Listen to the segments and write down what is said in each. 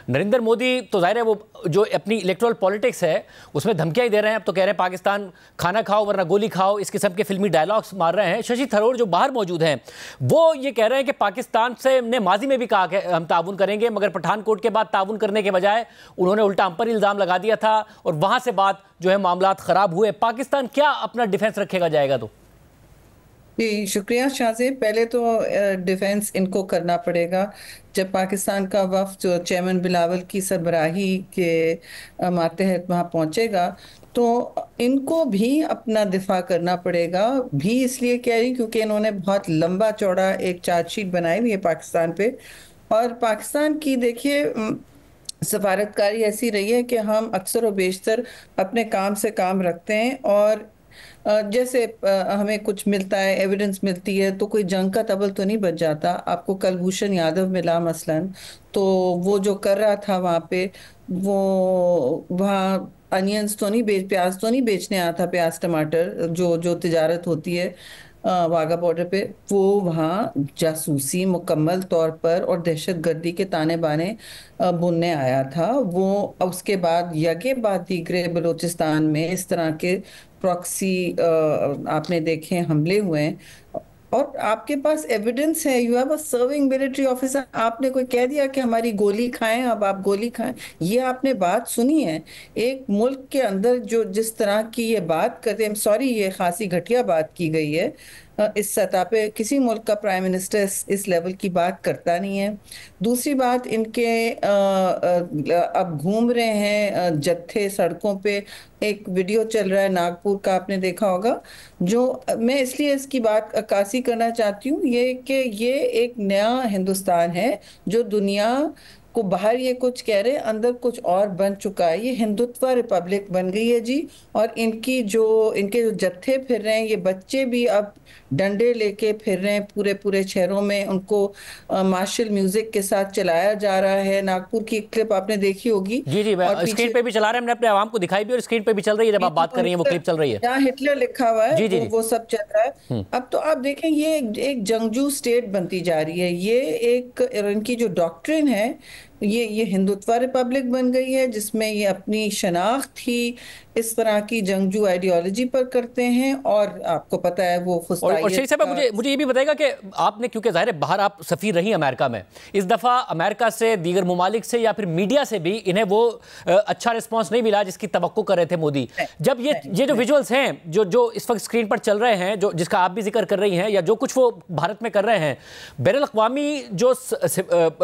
नरेंद्र मोदी तो जाहिर है वो जो अपनी इलेक्टोरल पॉलिटिक्स है उसमें धमकियां ही दे रहे हैं। अब तो कह रहे हैं पाकिस्तान खाना खाओ वरना गोली खाओ, इस किस्म के फिल्मी डायलॉग्स मार रहे हैं। शशि थरूर जो बाहर मौजूद हैं वो ये कह रहे हैं कि पाकिस्तान से ने माजी में भी कहा कि हम ताउन करेंगे, मगर पठानकोट के बाद ताउन करने के बजाय उन्होंने उल्टा हम पर इल्ज़ाम लगा दिया था और वहाँ से बात जो है मामलात ख़राब हुए। पाकिस्तान क्या अपना डिफेंस रखेगा जाएगा? तो जी शुक्रिया शाहजेब। पहले तो डिफेंस इनको करना पड़ेगा। जब पाकिस्तान का वफ्द जो चेयरमैन बिलावल की सरबराही के मातहत वहाँ पहुँचेगा तो इनको भी अपना दिफा करना पड़ेगा। भी इसलिए कह रही क्योंकि इन्होंने बहुत लंबा चौड़ा एक चार्जशीट बनाई हुई है पाकिस्तान पे। और पाकिस्तान की देखिए सफारतकारी ऐसी रही है कि हम अक्सर व बेशतर अपने काम से काम रखते हैं और जैसे हमें कुछ मिलता है, एविडेंस मिलती है, तो कोई जंग का तबल तो नहीं बच जाता। आपको कलभूषण यादव मिला मसलन, तो वो जो कर रहा था वहाँ पे, वो वहाँ अनियंस तो नहीं प्याज तो नहीं बेचने आया था, प्याज टमाटर जो जो तिजारत होती है वाघा बॉर्डर पे। वो वहाँ जासूसी मुकम्मल तौर पर और दहशतगर्दी के ताने बाने बुनने आया था। वो उसके बाद यके बाद दीगरे बलूचिस्तान में इस तरह के प्रॉक्सी आपने देखे हमले हुए हैं और आपके पास एविडेंस है। You have a serving military officer. आपने कोई कह दिया कि हमारी गोली खाएं, अब आप गोली खाएं, ये आपने बात सुनी है? एक मुल्क के अंदर जो जिस तरह की ये बात करते हैं, सॉरी ये खासी घटिया बात की गई है। इस सतह पे किसी मुल्क का प्राइम मिनिस्टर इस लेवल की बात करता नहीं है। दूसरी बात, इनके अब घूम रहे हैं जत्थे सड़कों पे। एक वीडियो चल रहा है नागपुर का, आपने देखा होगा, जो मैं इसलिए इसकी बात अक्कासी करना चाहती हूँ ये कि ये एक नया हिंदुस्तान है जो दुनिया को बाहर ये कुछ कह रहे हैं, अंदर कुछ और बन चुका है। ये हिंदुत्व रिपब्लिक बन गई है जी। और इनके जो जत्थे फिर रहे हैं, ये बच्चे भी अब डंडे लेके फिर रहे हैं पूरे पूरे शहरों में। उनको मार्शल म्यूजिक के साथ चलाया जा रहा है। नागपुर की क्लिप आपने देखी होगी। जी जी, और स्क्रीन पे भी चला रहे हैं, हमने अपने आवाम को दिखाई भी और स्क्रीन पे भी चल रही है। जब आप बात कर रही हैं वो क्लिप चल रही है, जहाँ हिटलर लिखा हुआ है जी जी जी। वो सब चल रहा है। अब तो आप देखें ये एक जंगजू स्टेट बनती जा रही है। ये एक इनकी जो डॉक्ट्रिन है, ये हिंदुत्व रिपब्लिक बन गई है जिसमें ये अपनी शनाख्त ही इस तरह की जंगजू आइडियोलॉजी पर करते हैं। और आपको पता है वो और फुस्तायत शरीफ साहब मुझे ये भी बताएगा कि आपने, क्योंकि जाहिर है बाहर आप सफ़ीर रही अमेरिका में, इस दफ़ा अमेरिका से, दीगर ममालिक से या फिर मीडिया से भी इन्हें वो अच्छा रिस्पांस नहीं मिला जिसकी तवक्को कर रहे थे मोदी। जब ये जो विजुअल्स हैं जो इस वक्त स्क्रीन पर चल रहे हैं, जो जिसका आप भी जिक्र कर रही हैं, या जो कुछ वो भारत में कर रहे हैं, बैनुल अक़वामी जो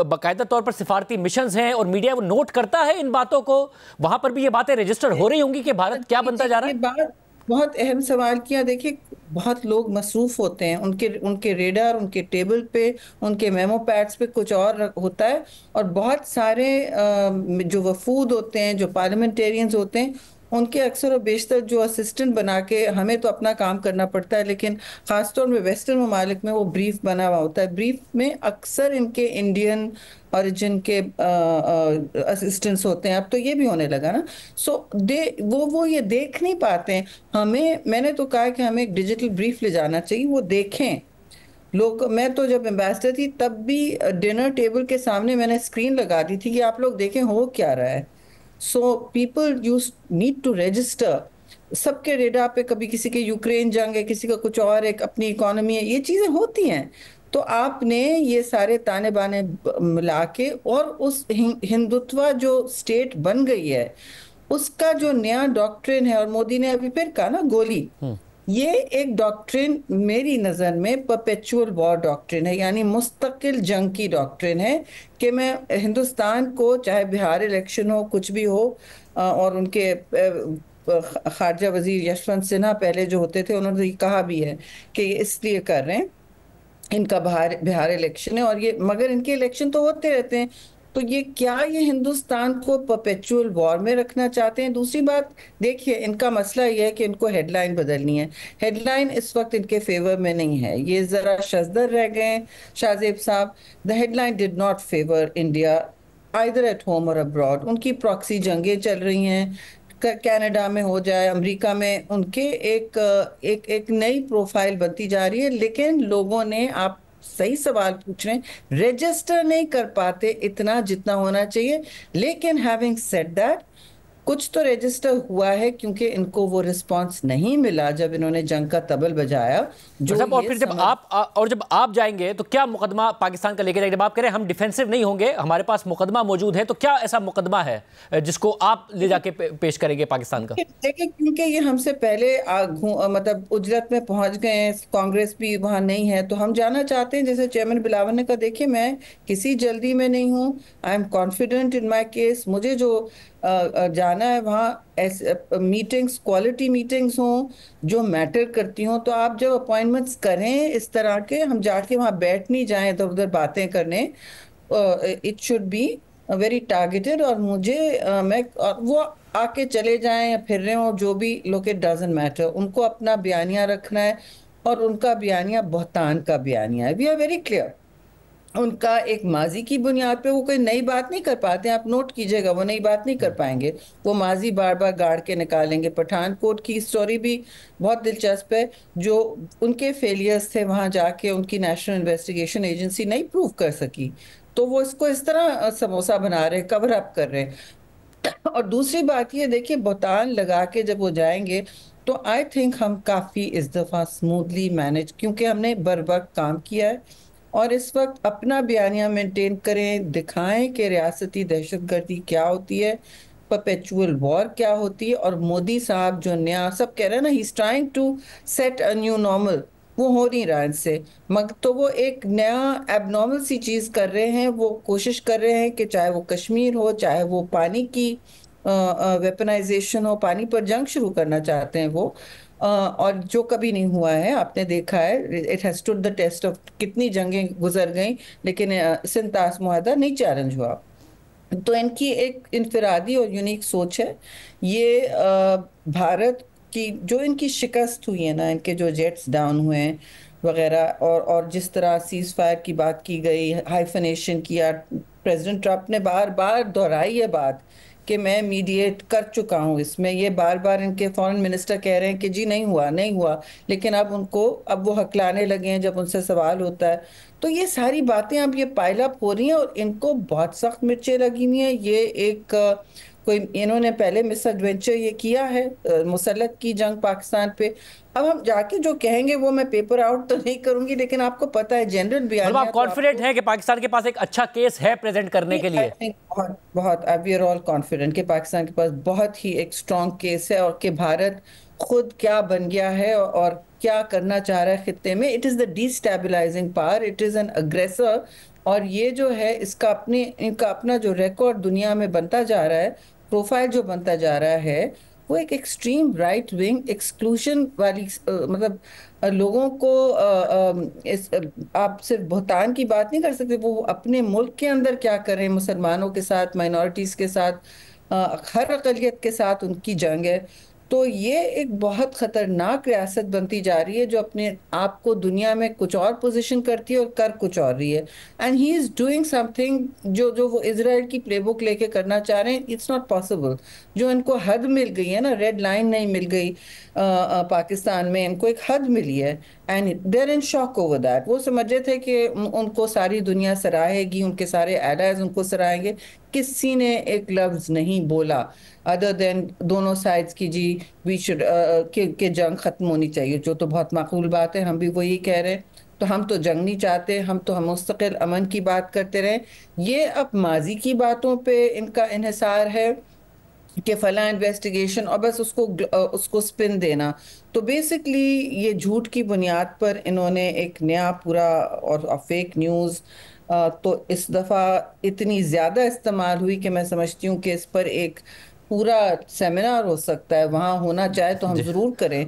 बाकायदा तौर पर सिफारती मिशंस हैं और मीडिया वो नोट करता है इन बातों को, वहां पर भी ये बातें रजिस्टर हो रही होंगी कि भारत क्या बनता जा रहा है? ये बात बहुत अहम सवाल किया। देखिए बहुत लोग मसरूफ होते हैं, उनके रेडार, उनके टेबल पे, उनके मेमो पैड्स पे कुछ और होता है। और बहुत सारे जो वफूद होते हैं, जो पार्लियामेंटेरियंस होते हैं, उनके अक्सर और बेशतर जो असिस्टेंट बना के, हमें तो अपना काम करना पड़ता है लेकिन खासतौर में वेस्टर्न ममालिक में वो ब्रीफ बना हुआ होता है। ब्रीफ में अक्सर इनके इंडियन ओरिजिन के असिस्टेंट्स होते हैं। अब तो ये भी होने लगा ना। सो वो ये देख नहीं पाते हैं। मैंने तो कहा कि हमें एक डिजिटल ब्रीफ ले जाना चाहिए, वो देखें लोग। मैं तो जब एम्बेसडर थी तब भी डिनर टेबल के सामने मैंने स्क्रीन लगा दी थी कि आप लोग देखें हो क्या रहा है। So people use need to register. सबके रेडार पे कभी किसी के यूक्रेन जंग है, किसी का कुछ और, एक अपनी इकोनॉमी है, ये चीजें होती हैं। तो आपने ये सारे ताने बाने मिला के और उस हिंदुत्व जो स्टेट बन गई है उसका जो नया डॉक्ट्रिन है, और मोदी ने अभी फिर कहा ना गोली, ये एक डॉक्ट्रिन मेरी नज़र में परपेचुअल वॉर डॉक्ट्रिन है, यानी मुस्तकिल जंग की डॉक्ट्रिन है। कि मैं हिंदुस्तान को, चाहे बिहार इलेक्शन हो, कुछ भी हो, और उनके खारजा वजीर यशवंत सिन्हा पहले जो होते थे उन्होंने कहा भी है कि ये इसलिए कर रहे हैं, इनका बिहार इलेक्शन है और ये, मगर इनके इलेक्शन तो होते रहते हैं। तो ये हिंदुस्तान को परपेचुअल वॉर में रखना चाहते हैं? दूसरी बात देखिए, इनका मसला ये है कि इनको हेडलाइन बदलनी है। हेडलाइन इस वक्त इनके फेवर में नहीं है, ये जरा शजदर रह गए शाहजेब साहब। The headline did not favour India either at home और अब्रॉड। उनकी प्रॉक्सी जंगें चल रही हैं, कनाडा में हो जाए, अमेरिका में, उनके एक नई प्रोफाइल बनती जा रही है। लेकिन लोगों ने, आप صحیح سوال پوچھ رہے ہیں. رجسٹر نہیں کر پاتے اتنا جتنا ہونا چاہیے, لیکن ہیونگ سیڈ دیٹ کچھ تو رجسٹر ہوا ہے, کیونکہ ان کو وہ رسپانس نہیں ملا جب انہوں نے جنگ کا طبل بجایا. اور پھر جب آپ جائیں گے تو کیا مقدمہ پاکستان کا لے کے جائیں گے؟ جب آپ کہہ رہے ہیں ہم ڈیفینسو نہیں ہوں گے, ہمارے پاس مقدمہ موجود ہے, تو کیا ایسا مقدمہ ہے جس کو آپ لے جا کے پیش کریں گے پاکستان کا؟ دیکھیں, کیونکہ یہ ہم سے پہلے مطلب اجرت میں پہنچ گئے ہیں, کانگریس بھی وہاں نہیں ہے, تو ہم جانا چاہتے ہیں. جیسے چیئرمین بلاول نے کہا, دیکھیں میں کسی جلدی میں نہیں ہوں, I am confident in my case. مجھے جو جانا ہے وہاں میٹنگز, کوالٹی میٹنگز ہوں جو میٹر کرتی ہوں. تو آپ جب اپوائنٹمنٹس کریں اس طرح کے, ہم جا کے وہاں بیٹھ نہیں جائیں ادھر ادھر باتیں کرنے. It should be very targeted. اور مجھے وہ آ کے چلے جائیں یا پھر رہے ہوں, جو بھی لوگ, اٹ ڈزنٹ میٹر. ان کو اپنا بیانیہ رکھنا ہے, اور ان کا بیانیہ بہتان کا بیانیہ ہے. We are very clear. ان کا ایک ماضی کی بنیاد پہ وہ کوئی نئی بات نہیں کر پاتے ہیں. آپ نوٹ کیجئے گا, وہ نئی بات نہیں کر پائیں گے. وہ ماضی بار بار گاڑ کے نکالیں گے. پٹھان کوٹ کی سٹوری بھی بہت دلچسپ ہے, جو ان کے فیلیئرز تھے وہاں جا کے, ان کی نیشنل انویسٹیگیشن ایجنسی نہیں پروف کر سکی, تو وہ اس کو اس طرح سموسہ بنا رہے, کور اپ کر رہے. اور دوسری بات یہ دیکھیے, بہتان لگا کے جب وہ جائیں گے تو آئی تھنک ہم کافی اس دفعہ سموتھلی مینج, کیونکہ ہم نے بر وقت کام کیا ہے, اور اس وقت اپنا بیانیہ مینٹین کریں, دکھائیں کہ ریاستی دہشت گردی کیا ہوتی ہے, پرپیچول وار کیا ہوتی ہے. اور مودی صاحب جو نیا سب کہہ رہے ہیں نا, he is trying to set a new normal, وہ ہو نہیں رہا ان سے. مگر تو وہ ایک نیا ایب نارمل سی چیز کر رہے ہیں. وہ کوشش کر رہے ہیں کہ چاہے وہ کشمیر ہو, چاہے وہ پانی کی ویپنائزیشن ہو, پانی پر جنگ شروع کرنا چاہتے ہیں وہ, اور جو کبھی نہیں ہوا ہے. آپ نے دیکھا ہے, it has stood the test of, کتنی جنگیں گزر گئیں, لیکن سنتاس معاہدہ نہیں چیلنج ہوا. تو ان کی ایک انفرادی اور یونیک سوچ ہے. یہ بھارت کی جو ان کی شکست ہوئی ہے نا, ان کے جو جیٹس ڈاؤن ہوئے ہیں وغیرہ, اور جس طرح سیز فائر کی بات کی گئی, ہائفنیشن کیا, پریزیڈنٹ ٹرمپ نے بار بار دہرائی یہ بات کہ میں میڈیٹ کر چکا ہوں اس میں. یہ بار بار ان کے فورن منسٹر کہہ رہے ہیں کہ جی نہیں ہوا نہیں ہوا, لیکن اب وہ ہکلانے لگے ہیں جب ان سے سوال ہوتا ہے. تو یہ ساری باتیں اب یہ پائل اپ ہو رہی ہیں, اور ان کو بہت سخت مرچیں لگی ہوئی ہیں. یہ ایک انہوں نے پہلے مس ایڈونچر یہ کیا ہے, مسلط کی جنگ پاکستان پہ. اب ہم جا کے جو کہیں گے وہ میں پیپر آؤٹ تو نہیں کروں گی, لیکن آپ کو پتا ہے جنرل بیانیہ, آپ کانفیڈنٹ ہیں کہ پاکستان کے پاس ایک اچھا کیس ہے پریزنٹ کرنے کے لیے؟ بہت وی آر آل کانفیڈنٹ کہ پاکستان کے پاس بہت ہی ایک اسٹرانگ کیس ہے, اور کہ بھارت خود کیا بن گیا ہے اور کیا کرنا چاہ رہا ہے خطے میں. It is the D stabilising power, it is an aggressor. اور یہ جو ہے ان کا اپنا جو ریکارڈ دنیا میں بنتا جا رہا ہے, پروفائل جو بنتا جا رہا ہے, وہ ایک ایکسٹریم رائٹ ونگ ایکسکلوژن والی, مطلب لوگوں کو آپ صرف بہتان کی بات نہیں کر سکتے. وہ اپنے ملک کے اندر کیا کر رہے ہیں, مسلمانوں کے ساتھ, مائنورٹیز کے ساتھ, ہر اقلیت کے ساتھ ان کی جنگ ہے. تو یہ ایک بہت خطرناک ریاست بنتی جا رہی ہے, جو اپنے آپ کو دنیا میں کچھ اور پوزیشن کرتی ہے اور کر کچھ اور رہی ہے. And he is doing some thing جو وہ اسرائیل کی پلے بک لے کے کرنا چاہ رہے ہیں. It's not possible. جو ان کو حد مل گئی ہے نا, ریڈ لائن نہیں مل گئی پاکستان میں, ان کو ایک حد ملی ہے, and there in shock over that. وہ سمجھے تھے کہ ان کو ساری دنیا سراہے گی, ان کے سارے ایلائز ان کو سراہیں گے. کسی نے ایک لفظ نہیں بولا ادر دین دونوں سائڈز کی, جی وی شوڈ کہ جنگ ختم ہونی چاہیے, جو تو بہت معقول بات ہے. ہم بھی وہی کہہ رہے ہیں. تو ہم تو جنگ نہیں چاہتے, ہم تو مستقل امن کی بات کرتے رہیں. یہ اب ماضی کی باتوں پہ ان کا انحصار ہے کہ فلاں انویسٹیگیشن, اور بس اس کو سپن دینا. تو بیسکلی یہ جھوٹ کی بنیاد پر انہوں نے ایک نیا پورا, اور فیک نیوز تو اس دفعہ اتنی زیادہ استعمال ہوئی کہ میں سمجھتی ہوں کہ اس پر ایک پورا سیمینار ہو سکتا ہے. وہاں ہونا چاہے تو ہم ضرور کریں.